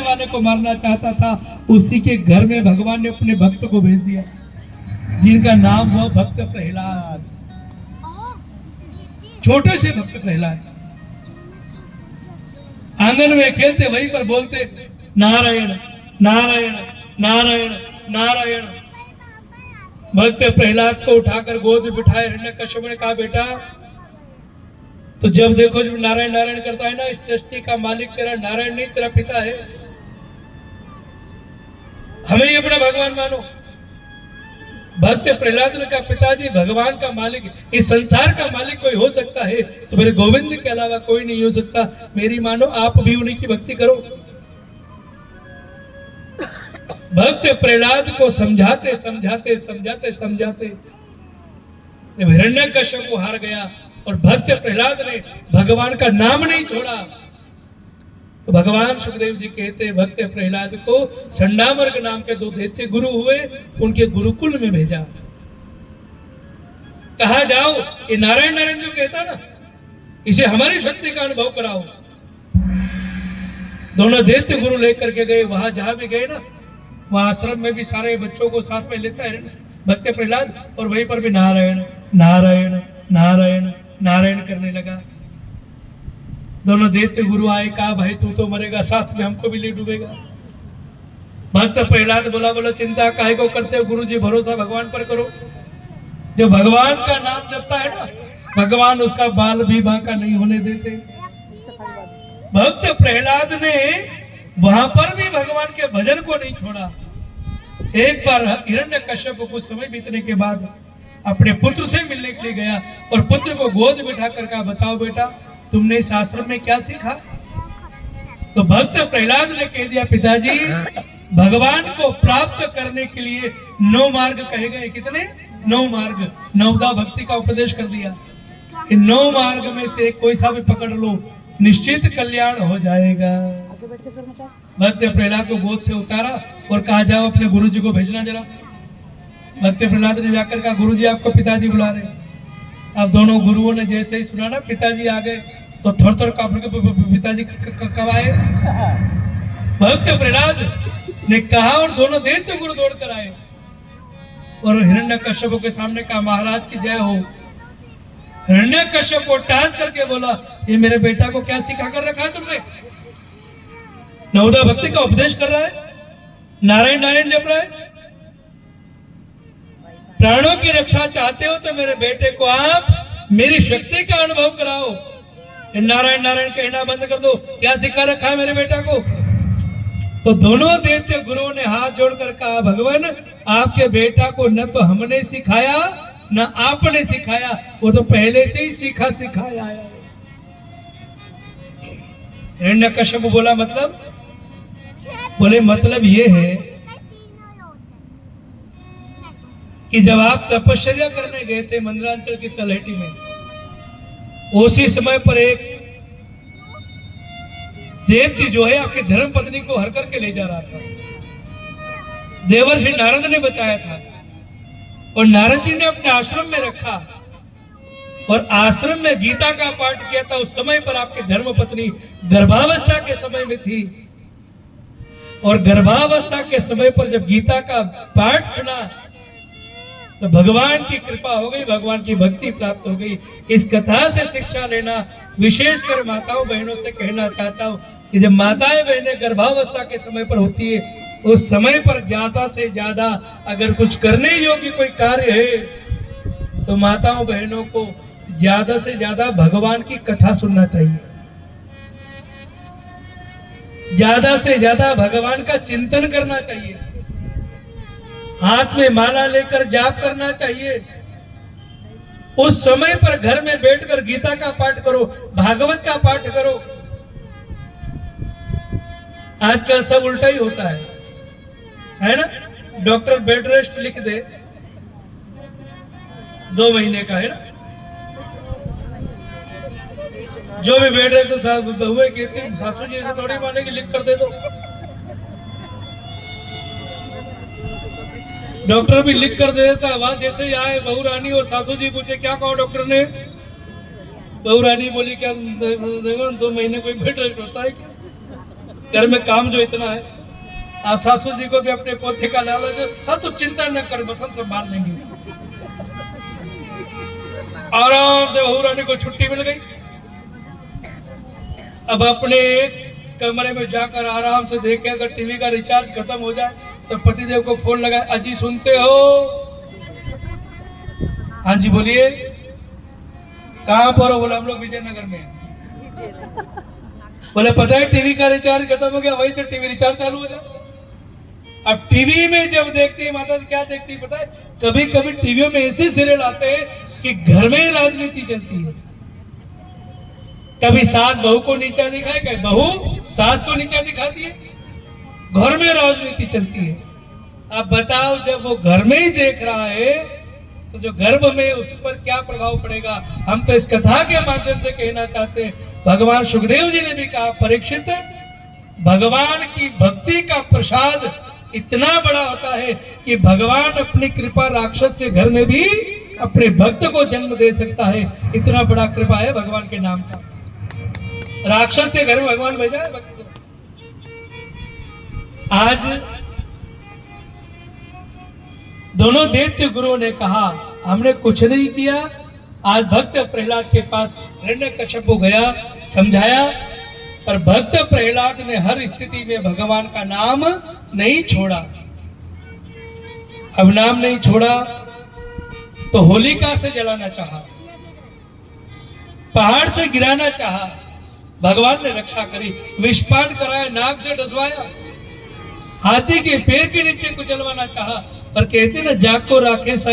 वाले को मारना चाहता था, उसी के घर में भगवान ने अपने भक्त को भेज दिया, जिनका नाम हुआ भक्त प्रहलाद। छोटे से भक्त प्रहलाद आंगन में खेलते, वहीं पर बोलते नारायण नारायण नारायण नारायण। भक्त प्रहलाद को उठाकर गोद में बिठाए हिरण्यकश्यप ने कहा, बेटा तो जब देखो जब नारायण नारायण करता है ना, इस सृष्टि का मालिक तेरा नारायण नहीं, तेरा पिता है। हमें ही अपना भगवान मानो। भक्त प्रहलाद ने कहा, पिताजी भगवान का मालिक, इस संसार का मालिक कोई हो सकता है तो मेरे गोविंद के अलावा कोई नहीं हो सकता, मेरी मानो, आप भी उन्हीं की भक्ति करो। भक्त प्रहलाद को समझाते समझाते समझाते समझाते जब हिरण्यकश्यप को हार गया और भक्त प्रहलाद ने भगवान का नाम नहीं छोड़ा, तो भगवान सुखदेव जी कहते भक्त प्रहलाद को संडामर्ग नाम के 2 दैत्य गुरु हुए, उनके गुरुकुल में भेजा। कहा जाओ ये नारायण नारायण जो कहता ना, इसे हमारी शक्ति का अनुभव कराओ। दोनों दैत्य गुरु लेकर के गए। वहां जहां भी गए ना, वहां आश्रम में भी सारे बच्चों को साथ में लेता है भक्त प्रहलाद, और वहीं पर भी नारायण नारायण नारायण नारायण करने लगा। दोनों दैत्य गुरु आए, कहा भाई तू तो मरेगा, साथ में हमको भी ले डूबेगा। भक्त प्रहलाद बोला, बोलो चिंता काहे को करते हो गुरु जी, भरोसा भगवान पर करो। जो भगवान का नाम जपता है ना, भगवान उसका बाल भी बांका नहीं होने देते। भक्त प्रहलाद ने वहां पर भी भगवान के भजन को नहीं छोड़ा। एक बार हिरण्यकश्यप को कुछ समय बीतने के बाद अपने पुत्र से मिलने के लिए गया और पुत्र को गोद बिठाकर कहा, बताओ बेटा तुमने इस आश्रम में क्या सीखा? तो भक्त प्रहलाद ने कह दिया, पिताजी भगवान को प्राप्त करने के लिए 9 मार्ग कहे गए। कितने? 9 मार्ग, 9दा भक्ति का उपदेश कर दिया। इन 9 मार्ग में से कोई सा भी पकड़ लो, निश्चित कल्याण हो जाएगा। भक्त प्रहलाद को गोद से उतारा और कहा, जाओ अपने गुरु जी को भेजना जरा। भक्त प्रहलाद ने जाकर कहा, गुरु जी आपको पिताजी बुला रहे। अब दोनों गुरुओं ने जैसे ही सुना ना पिताजी आ गए, तो थोड़ा थोड़ा काफर के पिताजी कब आए? भक्त प्रहलाद ने कहा और दोनों दैत्य गुरु दौड़ कर आए और हिरण्यकश्यप के सामने कहा, महाराज की जय हो। हिरण्यकश्यप को टास करके बोला, ये मेरे बेटा को क्या सिखा कर रखा है तुमने? 9दा भक्ति का उपदेश कर रहा है, नारायण नारायण जप रहा है। प्राणों की रक्षा चाहते हो तो मेरे बेटे को आप मेरी शक्ति का अनुभव कराओ। नारायण नारायण कहना बंद कर दो, क्या सिखा रखा है मेरे बेटा को? तो दोनों दैत्य गुरुओं ने हाथ जोड़कर कहा, भगवान आपके बेटा को न तो हमने सिखाया न आपने सिखाया, वो तो पहले से ही सीखा सिखाया है। हिरण्यकश्यप बोला, मतलब? बोले मतलब ये है कि जब आप तपस्या करने गए थे मंदरांचल की तलहटी में, उसी समय पर एक दैत्य जो है आपकी धर्म पत्नी को हर करके ले जा रहा था। देवर्षि नारद ने बचाया था और नारद जी ने अपने आश्रम में रखा और आश्रम में गीता का पाठ किया था। उस समय पर आपकी धर्म पत्नी गर्भावस्था के समय में थी और गर्भावस्था के समय पर जब गीता का पाठ सुना तो भगवान की कृपा हो गई, भगवान की भक्ति प्राप्त हो गई। इस कथा से शिक्षा लेना, विशेषकर माताओं बहनों से कहना चाहता हूं कि जब माताएं बहनें गर्भावस्था के समय पर होती है, उस समय पर ज्यादा से ज्यादा अगर कुछ करने योग्य कोई कार्य है तो माताओं बहनों को ज्यादा से ज्यादा भगवान की कथा सुनना चाहिए, ज्यादा से ज्यादा भगवान का चिंतन करना चाहिए, हाथ में माला लेकर जाप करना चाहिए। उस समय पर घर में बैठकर गीता का पाठ करो, भागवत का पाठ करो। आजकल सब उल्टा ही होता है ना? डॉक्टर बेड रेस्ट लिख दे 2 महीने का, है ना? जो भी बेड रेस्ट बहुए कहती सासू जी से थोड़ी मानेगी, लिख कर दे दो। डॉक्टर भी लिख कर दे देता। वहां जैसे ही आए बहू रानी और सासू जी पूछे क्या कहा डॉक्टर ने, बहू रानी बोली क्या 2 महीने कोई बेड रेस्ट होता है क्या? घर में काम जो इतना है, आप सासू जी को भी अपने पोते का लालच, हाँ तो चिंता न कर, बसंत संभाल लेंगे। आराम से बहू रानी को छुट्टी मिल गई। अब अपने कमरे में जाकर आराम से देखे, अगर टीवी का रिचार्ज खत्म हो जाए तो पतिदेव को फोन लगाए, अजी सुनते हो? हाँ जी बोलिए। कहाँ पर हो? बोला हम लोग विजयनगर में। बोले पता है टीवी का रिचार्ज खत्म हो गया, वहीं से टीवी रिचार्ज चालू हो जाए। अब टीवी में जब देखती है माता तो क्या देखती है पता है? कभी कभी टीवी में ऐसे सीरियल आते हैं कि घर में ही राजनीति चलती है। कभी सास बहू को नीचा दिखाए, कभी बहू सास को नीचा दिखाती है, घर में राजनीति चलती है। अब बताओ जब वो घर में ही देख रहा है तो जो गर्भ में उस पर क्या प्रभाव पड़ेगा। हम तो इस कथा के माध्यम से कहना चाहते हैं, भगवान सुखदेव जी ने भी कहा, परीक्षित भगवान की भक्ति का प्रसाद इतना बड़ा होता है कि भगवान अपनी कृपा राक्षस के घर में भी अपने भक्त को जन्म दे सकता है। इतना बड़ा कृपा है भगवान के नाम का। राक्षस के घर में भगवान भेजा है भक्त को। आज दोनों दैत्य गुरुओं ने कहा हमने कुछ नहीं किया। आज भक्त प्रहलाद के पास हिरण्यकश्यप गया, समझाया, पर भक्त प्रहलाद ने हर स्थिति में भगवान का नाम नहीं छोड़ा। अब नाम नहीं छोड़ा तो होलिका से जलाना चाहा, पहाड़ से गिराना चाहा, भगवान ने रक्षा करी। विषपान कराया, नाक से डसवाया, हाथी के पैर के नीचे कुचलवाना चाहा, पर कहते ना जाग को राखे सही